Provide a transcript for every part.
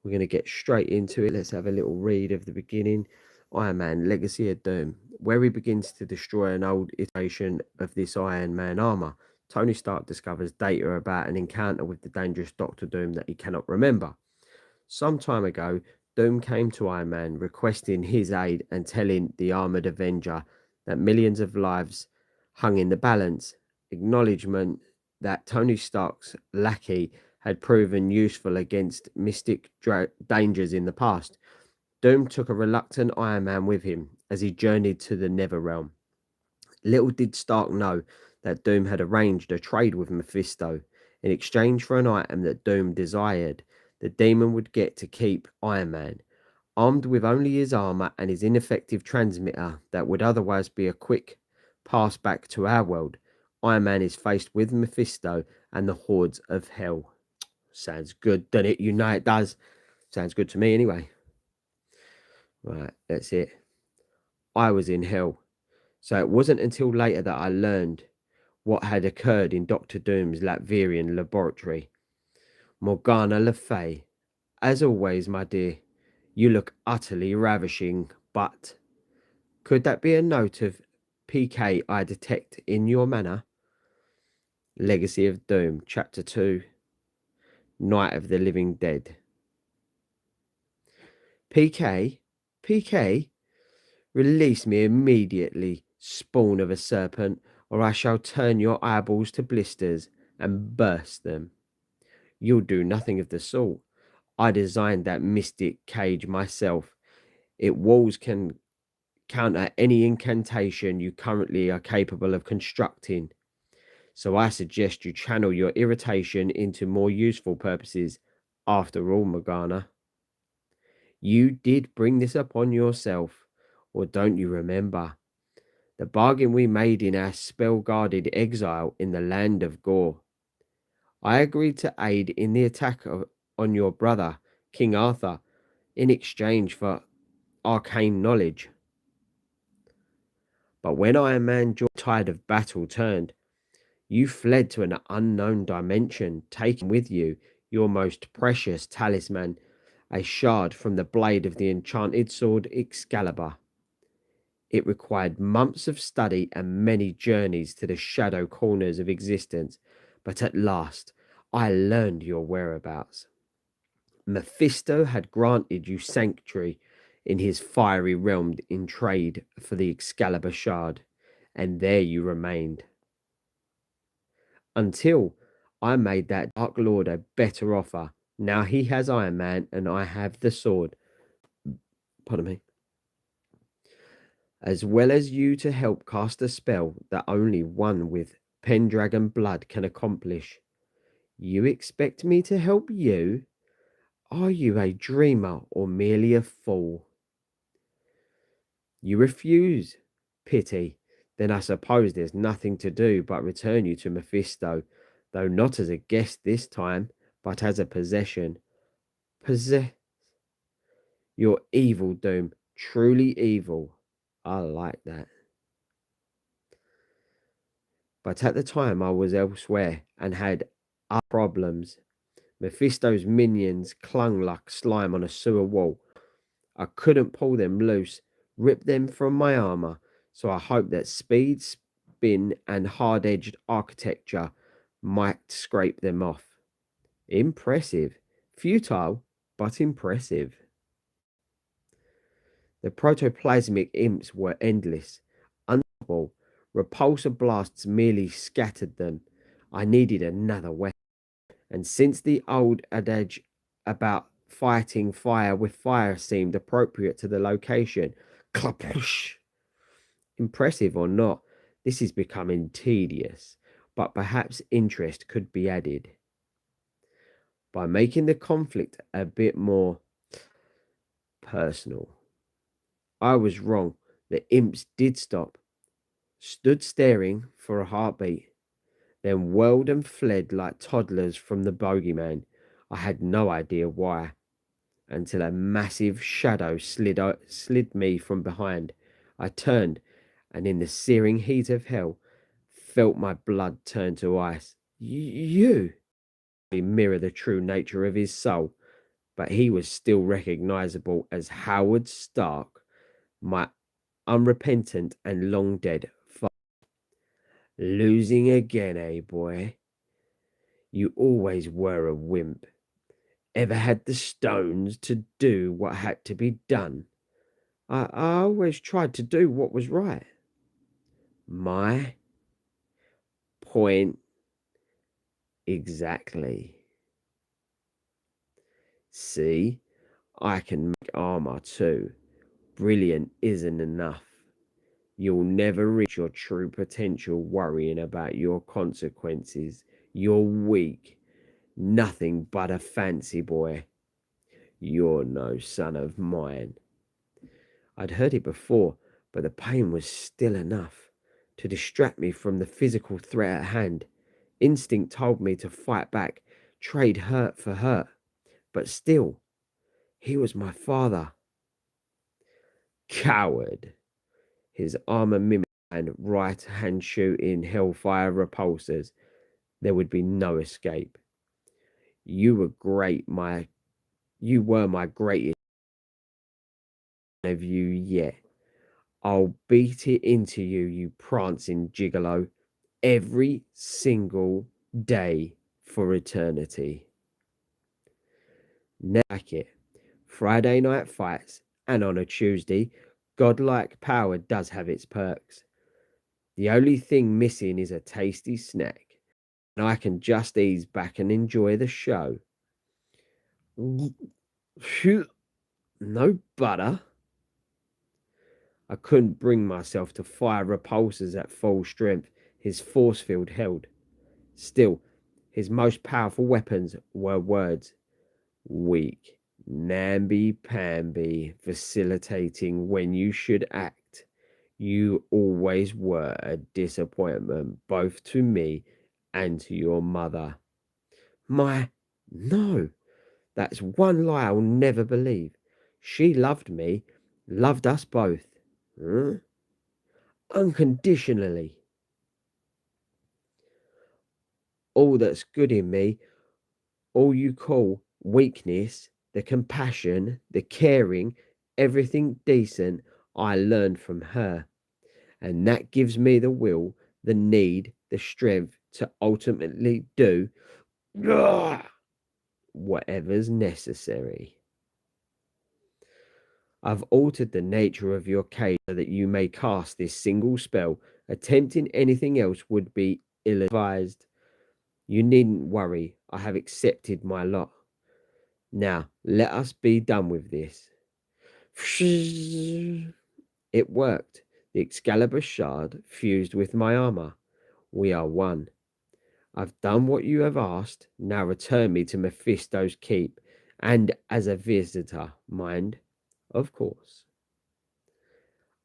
We're going to get straight into it. Let's have a little read of the beginning. Iron Man, Legacy of Doom, where he begins to destroy an old iteration of this Iron Man armor. Tony Stark discovers data about an encounter with the dangerous Doctor Doom that he cannot remember. Some time ago, Doom came to Iron Man requesting his aid and telling the Armored Avenger that millions of lives hung in the balance. Acknowledgement that Tony Stark's lackey had proven useful against mystic dangers in the past. Doom took a reluctant Iron Man with him as he journeyed to the Netherrealm. Little did Stark know that Doom had arranged a trade with Mephisto. In exchange for an item that Doom desired, the demon would get to keep Iron Man. Armed with only his armor and his ineffective transmitter that would otherwise be a quick pass back to our world, Iron Man is faced with Mephisto and the hordes of hell. Sounds good, doesn't it? You know it does. Sounds good to me anyway. Right, that's it. I was in hell. So it wasn't until later that I learned what had occurred in Doctor Doom's Latvian laboratory. Morgana Le Fay, as always, my dear, you look utterly ravishing, but could that be a note of PK I detect in your manner? Legacy of Doom, Chapter 2, Night of the Living Dead. PK? PK? Release me immediately, spawn of a serpent, or I shall turn your eyeballs to blisters and burst them. You'll do nothing of the sort. I designed that mystic cage myself. Its walls can counter any incantation you currently are capable of constructing. So I suggest you channel your irritation into more useful purposes. After all, Morgana, you did bring this upon yourself, or don't you remember? The bargain we made in our spell-guarded exile in the land of Gore. I agreed to aid in the attack on your brother, King Arthur, in exchange for arcane knowledge. But when Iron Man tide of battle turned, you fled to an unknown dimension, taking with you your most precious talisman, a shard from the blade of the enchanted sword Excalibur. It required months of study and many journeys to the shadow corners of existence, but at last I learned your whereabouts. Mephisto had granted you sanctuary in his fiery realm in trade for the Excalibur shard, and there you remained. Until I made that Dark Lord a better offer. Now he has Iron Man and I have the sword. Pardon me. As well as you to help cast a spell that only one with Pendragon blood can accomplish. You expect me to help you? Are you a dreamer or merely a fool? You refuse. Pity. Then I suppose there's nothing to do but return you to Mephisto, though not as a guest this time, but as a possession. Possess. You're evil, Doom. Truly evil. I like that. But at the time I was elsewhere and had other problems. Mephisto's minions clung like slime on a sewer wall. I couldn't pull them loose, rip them from my armor, so I hoped that speed, spin, and hard edged architecture might scrape them off. Impressive. Futile, but impressive. The protoplasmic imps were endless, unstoppable. Repulsor blasts merely scattered them. I needed another weapon. And since the old adage about fighting fire with fire seemed appropriate to the location, klapush. Impressive or not, this is becoming tedious, but perhaps interest could be added. By making the conflict a bit more personal. I was wrong. The imps did stop, stood staring for a heartbeat, then whirled and fled like toddlers from the bogeyman. I had no idea why, until a massive shadow slid me from behind. I turned, and in the searing heat of hell, felt my blood turn to ice. You mirror the true nature of his soul. but he was still recognizable as Howard Stark, my unrepentant and long dead father. Losing again, eh, boy? You always were a wimp. Ever had the stones to do what had to be done? I always tried to do what was right. My point exactly. See, I can make armor too. Brilliant isn't enough. You'll never reach your true potential worrying about your consequences. You're weak. Nothing but a fancy boy. You're no son of mine. I'd heard it before, but the pain was still enough to distract me from the physical threat at hand. Instinct told me to fight back, trade hurt for hurt. But still, he was my father. Coward. His armor mimicked and right hand shooting hellfire repulsors. There would be no escape. You were great, you were my greatest of you yet. I'll beat it into you, you prancing gigolo, every single day for eternity. Never like it. Friday night fights, and on a Tuesday, godlike power does have its perks. The only thing missing is a tasty snack, and I can just ease back and enjoy the show. No butter. I couldn't bring myself to fire repulsors at full strength. His force field held. Still, his most powerful weapons were words. Weak, namby-pamby, vacillating when you should act. You always were a disappointment, both to me and to your mother. No, that's one lie I'll never believe. She loved me, loved us both. Huh? Unconditionally. All that's good in me, all you call weakness, the compassion, the caring, everything decent, I learned from her. And that gives me the will, the need, the strength to ultimately do whatever's necessary. I've altered the nature of your cage so that you may cast this single spell. Attempting anything else would be ill advised. You needn't worry, I have accepted my lot. Now, let us be done with this. It worked. The Excalibur shard fused with my armor. We are one. I've done what you have asked. Now return me to Mephisto's keep, and as a visitor, mind, of course.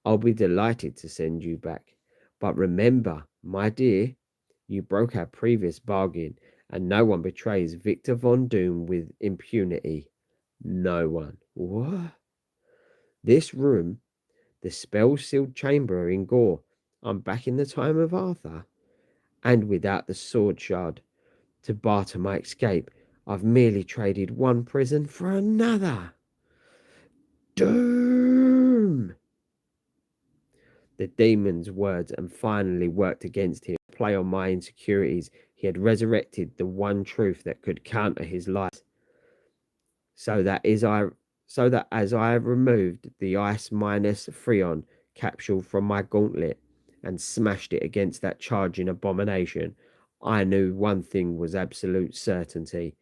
I'll be delighted to send you back. But remember, my dear, you broke our previous bargain, and no one betrays Victor Von Doom with impunity. No one. What? This room, the spell-sealed chamber in Gore. I'm back in the time of Arthur. And without the sword shard to barter my escape, I've merely traded one prison for another. Doom! The demon's words and finally worked against him. Play on my insecurities. He had resurrected the one truth that could counter his lies. So that as I removed the ice minus Freon capsule from my gauntlet and smashed it against that charging abomination, I knew one thing was absolute certainty.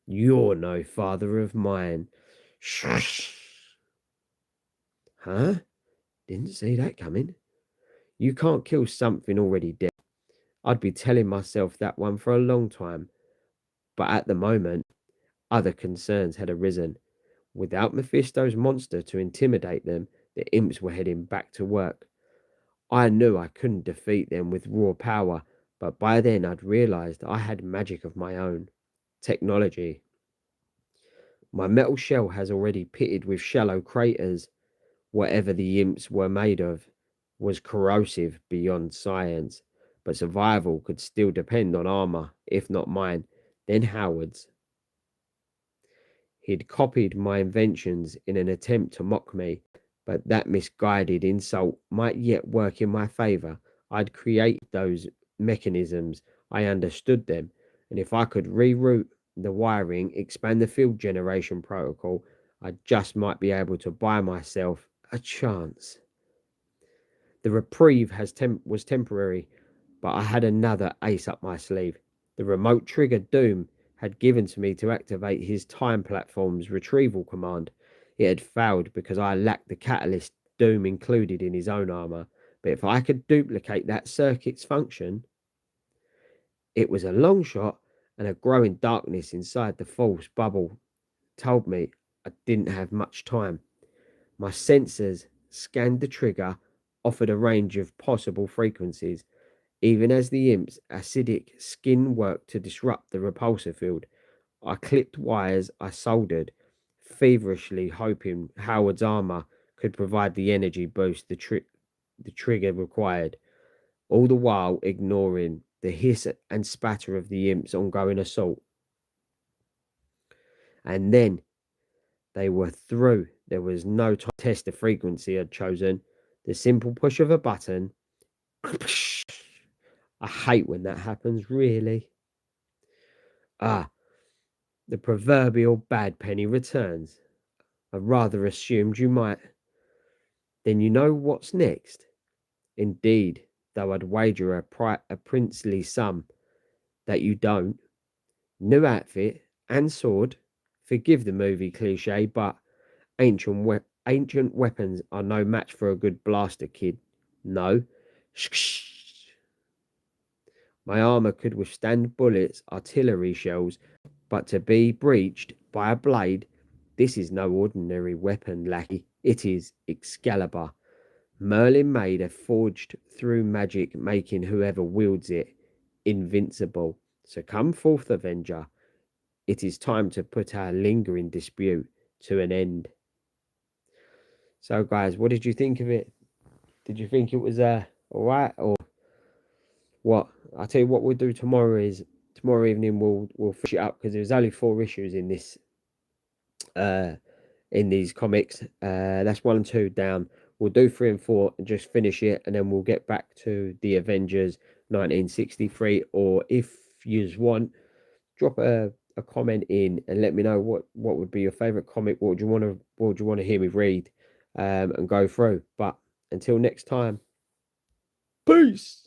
You're no father of mine. Shush. Huh? Didn't see that coming. You can't kill something already dead. I'd be telling myself that one for a long time. But at the moment, other concerns had arisen. Without Mephisto's monster to intimidate them, the imps were heading back to work. I knew I couldn't defeat them with raw power, but by then I'd realized I had magic of my own. Technology. My metal shell has already pitted with shallow craters. Whatever the imps were made of was corrosive beyond science, but survival could still depend on armor, if not mine, then Howard's. He'd copied my inventions in an attempt to mock me, but that misguided insult might yet work in my favor. I'd created those mechanisms, I understood them, and if I could reroute the wiring, expand the field generation protocol, I just might be able to buy myself a chance. The reprieve was temporary, but I had another ace up my sleeve. The remote trigger Doom had given to me to activate his time platform's retrieval command. It had failed because I lacked the catalyst Doom included in his own armor, but if I could duplicate that circuit's function, it was a long shot, and a growing darkness inside the false bubble told me I didn't have much time. My sensors scanned the trigger, offered a range of possible frequencies, even as the imp's acidic skin worked to disrupt the repulsor field. I clipped wires I soldered, feverishly hoping Howard's armor could provide the energy boost the trigger required, all the while ignoring the hiss and spatter of the imp's ongoing assault. And then they were through. There was no time to test the frequency I'd chosen. The simple push of a button. I hate when that happens, really. Ah, the proverbial bad penny returns. I rather assumed you might. Then you know what's next. Indeed, though I'd wager a princely sum that you don't. New outfit and sword. Forgive the movie cliche, but ancient weapons are no match for a good blaster, kid. No. My armor could withstand bullets, artillery shells, but to be breached by a blade, this is no ordinary weapon, lackey. It is Excalibur. Merlin made a forged through magic, making whoever wields it invincible. So come forth, Avenger. It is time to put our lingering dispute to an end. So, guys, what did you think of it? Did you think it was all right, or what? I'll tell you what we'll do tomorrow is tomorrow evening we'll finish it up because there's only 4 issues uh in these comics. That's 1 and 2 down. We'll do 3 and 4 and just finish it, and then we'll get back to the Avengers 1963. Or if you want, drop a comment in and let me know what would be your favorite comic. What would you want to hear me read, and go through. But until next time, peace.